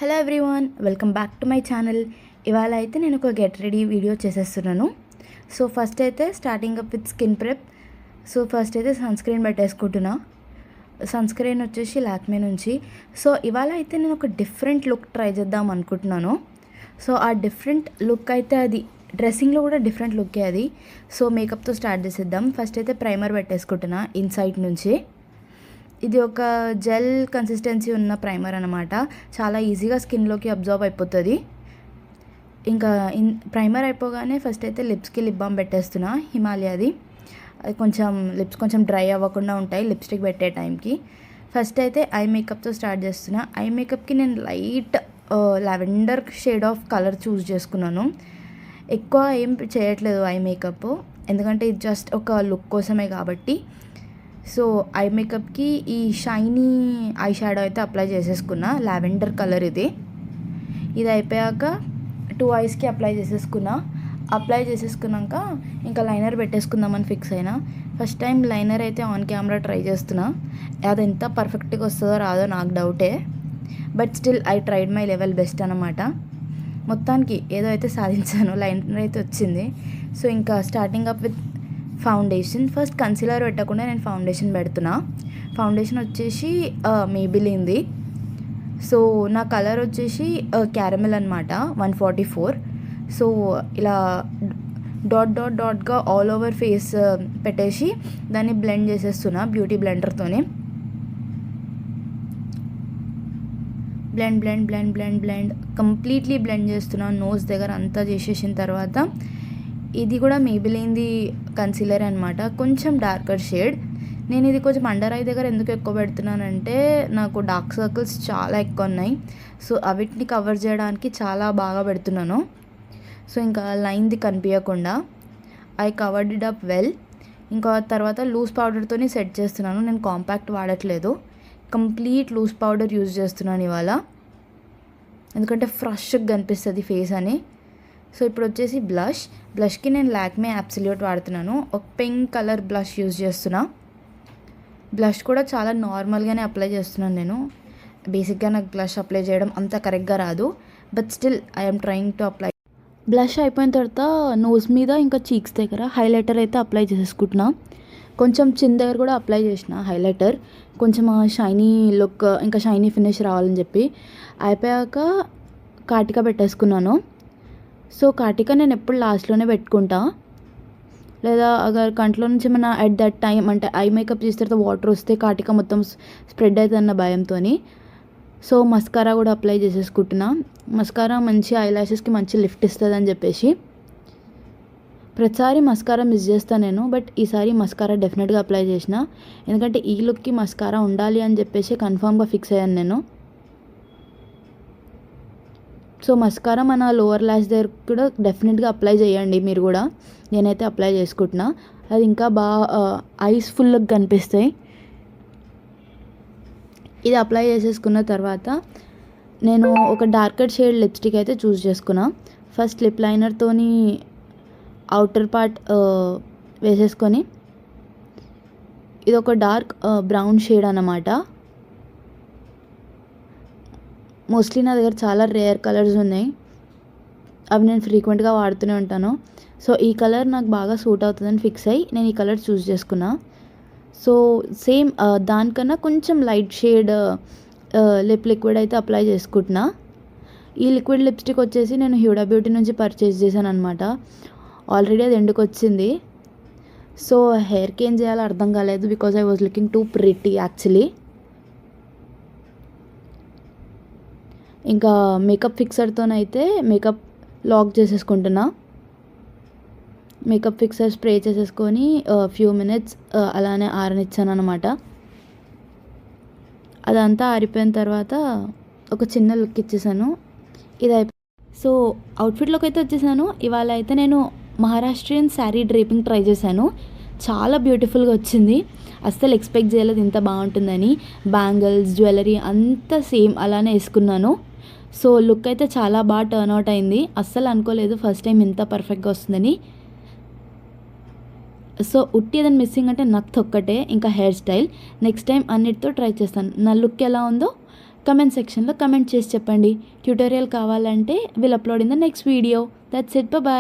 Hello everyone, welcome back to my channel. ఇవాళ అయితే నేను ఒక గెట్ రెడీ వీడియో చేసేస్తున్నాను. సో ఫస్ట్ అయితే starting up with skin prep. So first అయితే సన్ స్క్రీన్ పెట్టేసుకుంటున్నా. సన్ స్క్రీన్ వచ్చేసి లాక్మే నుంచి. సో ఇవాళ అయితే నేను ఒక డిఫరెంట్ లుక్ ట్రై చేద్దాం అనుకుంటున్నాను. సో ఆ డిఫరెంట్ లుక్ అయితే అది డ్రెస్సింగ్లో కూడా డిఫరెంట్ లుక్కే అది. సో మేకప్తో స్టార్ట్ చేసేద్దాం. ఫస్ట్ అయితే ప్రైమర్ పెట్టేసుకుంటున్నా ఇన్సైడ్ నుంచి. ఇది ఒక జెల్ కన్సిస్టెన్సీ ఉన్న ప్రైమర్ అనమాట. చాలా ఈజీగా స్కిన్లోకి అబ్జర్వ్ అయిపోతుంది. ఇంకా ప్రైమర్ అయిపోగానే ఫస్ట్ అయితే లిప్స్కి లిప్ బామ్ పెట్టేస్తున్నా హిమాలయాది. అది కొంచెం లిప్స్ కొంచెం డ్రై అవ్వకుండా ఉంటాయి లిప్స్టిక్ పెట్టే టైంకి. ఫస్ట్ అయితే ఐ మేకప్తో స్టార్ట్ చేస్తున్నా. ఐ మేకప్కి నేను light lavender shade of colour చూస్ చేసుకున్నాను. ఎక్కువ ఏం చేయట్లేదు ఐ మేకప్, ఎందుకంటే ఇది జస్ట్ ఒక లుక్ కోసమే కాబట్టి. సో ఐ మేకప్కి ఈ షైనీ ఐ షాడో అయితే అప్లై చేసేసుకున్నా. లావెండర్ కలర్ ఇది అయిపోయాక 2 ఐస్కి అప్లై చేసేసుకున్నా. అప్లై చేసేసుకున్నాక ఇంకా లైనర్ పెట్టేసుకుందామని ఫిక్స్ అయినా. ఫస్ట్ టైం లైనర్ అయితే ఆన్ కెమెరా ట్రై చేస్తున్నా. అది ఎంత పర్ఫెక్ట్గా వస్తుందో రాదో నాకు డౌటే, but still I tried my level best అనమాట. మొత్తానికి ఏదో అయితే సాధించాను, లైనర్ అయితే వచ్చింది. సో ఇంకా starting up with foundation. First concealer పెట్టకుండా నేను ఫౌండేషన్ పెడుతున్నా. ఫౌండేషన్ వచ్చేసి మేబిలిన్ది. సో నా కలర్ వచ్చేసి క్యారమెల్ అనమాట, 144. సో ఇలా డాట్గా ఆల్ ఓవర్ ఫేస్ పెట్టేసి దాన్ని బ్లెండ్ చేసేస్తున్నా బ్యూటీ బ్లెండర్తోనే. బ్లెండ్ కంప్లీట్లీ బ్లెండ్ చేస్తున్నా. నోస్ దగ్గర అంతా చేసేసిన తర్వాత ఇది కూడా మేబిలిన్ది కన్సీలర్ అనమాట, కొంచెం డార్కర్ షేడ్. నేను ఇది కొంచెం అండర్ ఐ దగ్గర ఎందుకు ఎక్కువ పెడుతున్నానంటే నాకు డార్క్ సర్కిల్స్ చాలా ఎక్కువ ఉన్నాయి. సో అవిటిని కవర్ చేయడానికి చాలా బాగా పెడుతున్నాను. సో ఇంకా లైన్ది కనిపించకుండా I covered it up well. ఇంకా తర్వాత లూజ్ పౌడర్తోని సెట్ చేస్తున్నాను. నేను కాంపాక్ట్ వాడట్లేదు, కంప్లీట్ లూజ్ పౌడర్ యూజ్ చేస్తున్నాను ఇవాళ, ఎందుకంటే ఫ్రెష్గా కనిపిస్తుంది ఫేస్ అని. సో ఇప్పుడు వచ్చేసి బ్లష్కి నేను లాక్మే అబ్సల్యూట్ వాడుతున్నాను. ఒక పింక్ కలర్ బ్లష్ యూజ్ చేస్తున్నా. బ్లష్ కూడా చాలా నార్మల్గానే అప్లై చేస్తున్నాను నేను. బేసిక్గా నాకు బ్లష్ అప్లై చేయడం అంత కరెక్ట్గా రాదు, but still I'm trying to apply. Blush అయిపోయిన తర్వాత నోస్ మీద ఇంకా చీక్స్ దగ్గర హైలైటర్ అయితే అప్లై చేసేసుకుంటున్నా. కొంచెం చిన్ దగ్గర కూడా అప్లై చేసిన హైలైటర్, కొంచెం షైనీ లుక్ ఇంకా షైనీ ఫినిష్ రావాలని చెప్పి. అయిపోయాక కాటిక పెట్టేసుకున్నాను. సో కాటిక నేను ఎప్పుడు లాస్ట్లోనే పెట్టుకుంటా, లేదా అగర్ కంట్లో నుంచి ఏమైనా అట్ దట్ టైం అంటే ఐ మేకప్ చేసిన తర్వాత వాటర్ వస్తే కాటిక మొత్తం స్ప్రెడ్ అవుతుందన్న భయంతో. సో మస్కారా కూడా అప్లై చేసేసుకుంటున్నా. మస్కారా మంచి ఐ లాషెస్కి మంచి లిఫ్ట్ ఇస్తుంది అని చెప్పేసి. ప్రతిసారి మస్కారా మిస్ చేస్తాను నేను, బట్ ఈసారి మస్కారా డెఫినెట్గా అప్లై చేసిన, ఎందుకంటే ఈ లుక్కి మస్కారా ఉండాలి అని చెప్పేసి కన్ఫామ్గా ఫిక్స్ అయ్యాను నేను. సో మస్కారా మన లోవర్ ల్యాష్ దగ్గర కూడా డెఫినెట్గా అప్లై చేయండి మీరు కూడా. నేనైతే అప్లై చేసుకుంటున్నా, అది ఇంకా బాగా ఐస్ ఫుల్గా కనిపిస్తాయి. ఇది అప్లై చేసేసుకున్న తర్వాత నేను ఒక డార్కర్ షేడ్ లిప్స్టిక్ అయితే చూస్ చేసుకున్నా. ఫస్ట్ లిప్ లైనర్తోని అవుటర్ పార్ట్ వేసేసుకొని, ఇది ఒక డార్క్ బ్రౌన్ షేడ్ అన్నమాట. మోస్ట్లీ నా దగ్గర చాలా రేర్ కలర్స్ ఉన్నాయి, అవి నేను ఫ్రీక్వెంట్గా వాడుతూనే ఉంటాను. సో ఈ కలర్ నాకు బాగా సూట్ అవుతుందని ఫిక్స్ అయ్యి నేను ఈ కలర్ చూస్ చేసుకున్నా. సో సేమ్ దానికన్నా కొంచెం లైట్ షేడ్ లిప్ లిక్విడ్ అయితే అప్లై చేసుకుంటున్నా. ఈ లిక్విడ్ లిప్స్టిక్ వచ్చేసి నేను హ్యూడా బ్యూటీ నుంచి పర్చేస్ చేశాను అనమాట. ఆల్రెడీ అది ఎండుకు వచ్చింది. సో హెయిర్కి ఏం చేయాలో అర్థం కాలేదు, because I was looking too pretty actually. ఇంకా మేకప్ ఫిక్సర్తోనైతే మేకప్ లాక్ చేసేసుకుంటున్నా. మేకప్ ఫిక్సర్ స్ప్రే చేసేసుకొని ఫ్యూ మినిట్స్ అలానే ఆరనిచ్చాను అనమాట. అదంతా ఆరిపోయిన తర్వాత ఒక చిన్న లుక్ ఇచ్చేసాను. ఇది అయిపోయి సో అవుట్ఫిట్లోకి అయితే వచ్చేసాను. ఇవాళ అయితే నేను మహారాష్ట్రియన్ శారీ డ్రేపింగ్ ట్రై చేశాను. చాలా బ్యూటిఫుల్గా వచ్చింది. అస్సలు ఎక్స్పెక్ట్ చేయలేదు ఇంత బాగుంటుందని. బ్యాంగిల్స్, జ్యువెలరీ అంతా సేమ్ అలానే వేసుకున్నాను. సో లుక్ అయితే చాలా బాగా టర్న్ అవుట్ అయింది. అస్సలు అనుకోలేదు ఫస్ట్ టైం ఇంత పర్ఫెక్ట్గా వస్తుందని. సో ఉట్టి ఏదైనా మిస్సింగ్ అంటే నక్త్ ఒక్కటే, ఇంకా హెయిర్ స్టైల్. నెక్స్ట్ టైం అన్నిటితో ట్రై చేస్తాను. నా లుక్ ఎలా ఉందో కమెంట్ సెక్షన్లో కమెంట్ చేసి చెప్పండి. ట్యూటోరియల్ కావాలంటే will upload in the next video. That's it. Bye.